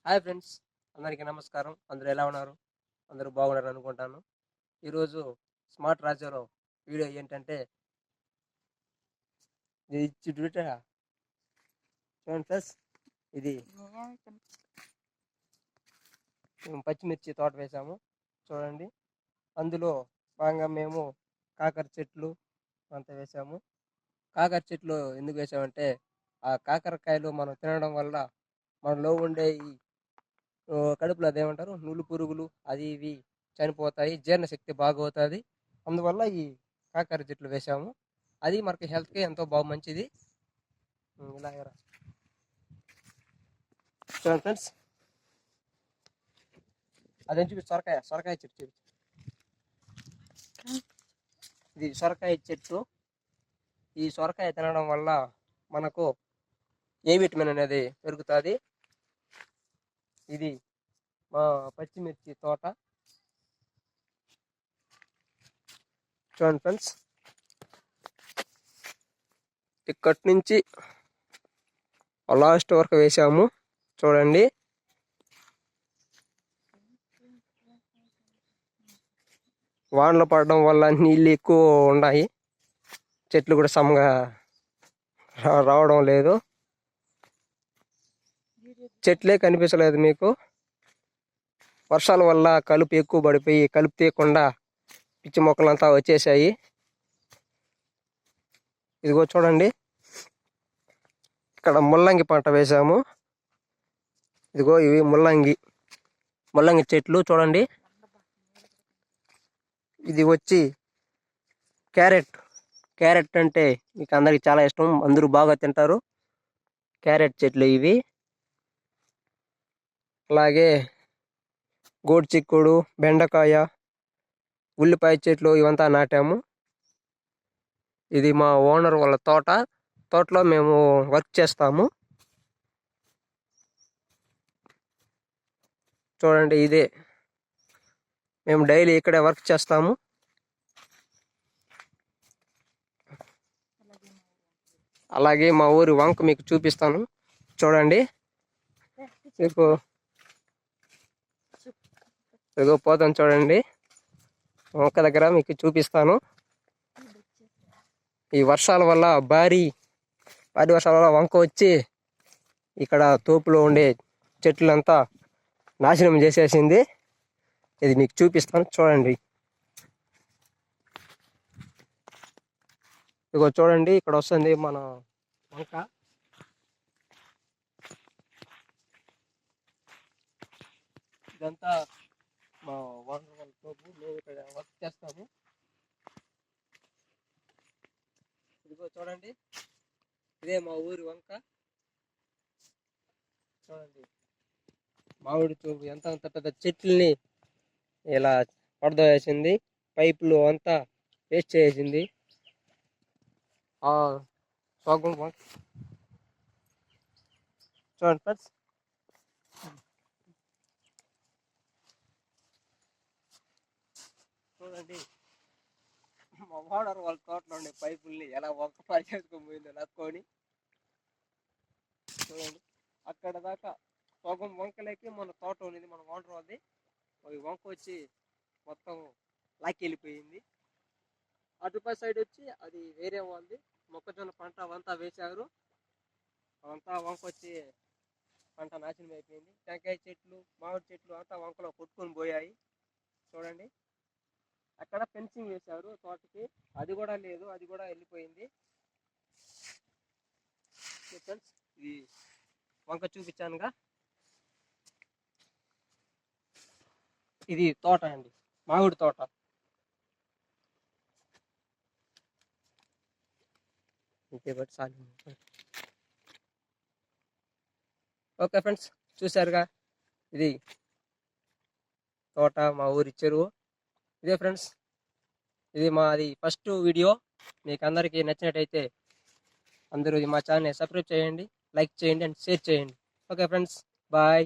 Hi friends, అందరికీ నమస్కారం. అందరూ ఎలా ఉన్నారు? అందరూ బాగున్నారు అనుకుంటాను. ఈరోజు స్మార్ట్ రాజాలో వీడియో ఏంటంటే ఇది చూడండి ఫ్రెండ్స్, ఇది మేము పచ్చిమిర్చి తోట వేసాము చూడండి. అందులో భాగంగా మేము కాకర చెట్లు అంతా వేసాము. కాకర చెట్లు ఎందుకు వేసామంటే ఆ కాకరకాయలు మనం తినడం వల్ల మనలో ఉండే ఈ కడుపులో అదేమంటారు నులు పురుగులు అది ఇవి చనిపోతాయి, జీర్ణశక్తి బాగా అవుతుంది. అందువల్ల ఈ కాకర చెట్లు వేసాము. అది మనకి హెల్త్కి ఎంతో బాగా మంచిది. ఇలాగ చూడండి ఫ్రెండ్స్, అదేం చూపి సొరకాయ సొరకాయ చెట్టు చూపి. ఇది సొరకాయ చెట్టు. ఈ సొరకాయ తినడం వల్ల మనకు ఏ విటమిన్ అనేది పెరుగుతుంది. ఇది మా పచ్చిమిర్చి తోట చూడండి ఫ్రెండ్స్, ఇక్కడి నుంచి లాస్ట్ వరకు వేసాము చూడండి. వానలు పడడం వల్ల నీళ్ళు ఎక్కువ ఉన్నాయి, చెట్లు కూడా సమగా రావడం లేదు. చెట్లే కనిపించలేదు మీకు. వర్షాల వల్ల కలుపు ఎక్కువ పడిపోయి కలుపు తీయకుండా పిచ్చి మొక్కలంతా వచ్చేసాయి. ఇదిగో చూడండి, ఇక్కడ ముల్లంగి పంట వేసాము. ఇదిగో ఇవి ముల్లంగి చెట్లు చూడండి. ఇది వచ్చి క్యారెట్ అంటే మీకు అందరికి చాలా ఇష్టం, అందరూ బాగా తింటారు. క్యారెట్ చెట్లు ఇవి. అలాగే గోడు చిక్కుడు, బెండకాయ, ఉల్లిపాయ చెట్లు ఇవంతా నాటాము. ఇది మా ఓనర్ వాళ్ళ తోటలో మేము వర్క్ చేస్తాము. చూడండి, ఇదే మేము డైలీ ఇక్కడే వర్క్ చేస్తాము. అలాగే మా ఊరి వంక మీకు చూపిస్తాను చూడండి. మీకు ఇదిగో పోతాను చూడండి, వంక దగ్గర మీకు చూపిస్తాను. ఈ వర్షాల వల్ల భారీ వర్షాల వల్ల వంక వచ్చి ఇక్కడ తోపులో ఉండే చెట్లంతా నాశనం చేసేసింది. ఇది మీకు చూపిస్తాను చూడండి. ఇదిగో చూడండి, ఇక్కడ వస్తుంది మన వంక. ఇదంతా మా ఓనర్ వాళ్ళ తోపు, మేము ఇక్కడ వర్క్ చేస్తాము. ఇదిగో చూడండి, ఇదే మా ఊరి వంక. చూడండి, మామిడి తోపు ఎంత పెద్ద చెట్లని ఇలా పడదోసింది, పైపులు అంతా వేస్ట్ చేసింది. చూడండి ఫ్రెండ్స్, చూడండి మా ఓనర్ వాళ్ళ తోటలో ఉండే పైపుల్ని ఎలా వంక పాలు చేసుకొని పోయిందో నక్కొని. చూడండి, అక్కడ దాకా సగం వంకలేకి మన తోట ఉన్నది, మన ఓనర్ వాళ్ళది. వంక వచ్చి మొత్తం లాక్కి వెళ్ళిపోయింది. అటుపై సైడ్ వచ్చి అది వేరే వాళ్ళది, మొక్కజొన్న పంట అవంతా వేశారు. అవంతా వంక వచ్చి పంట నాశనం అయిపోయింది. టెంకాయ చెట్లు, మామిడి చెట్లు అంతా వంకలో కొట్టుకొని పోయాయి. చూడండి, అక్కడ ఫెన్సింగ్ వేశారు తోటకి, అది కూడా లేదు, అది కూడా వెళ్ళిపోయింది. ఇది వంక చూపించానుగా. ఇది తోట అండి, మామిడి తోట. ఓకే ఫ్రెండ్స్, చూసారుగా, ఇది తోట, మా ఊరి చెరువు. ఇదే ఫ్రెండ్స్, ఇది మాది ఫస్ట్ వీడియో. మీకు అందరికీ నచ్చినట్టయితే అందరూ మా ఛానల్ని సబ్స్క్రైబ్ చేయండి, లైక్ చేయండి అండ్ షేర్ చేయండి. Okay friends, bye.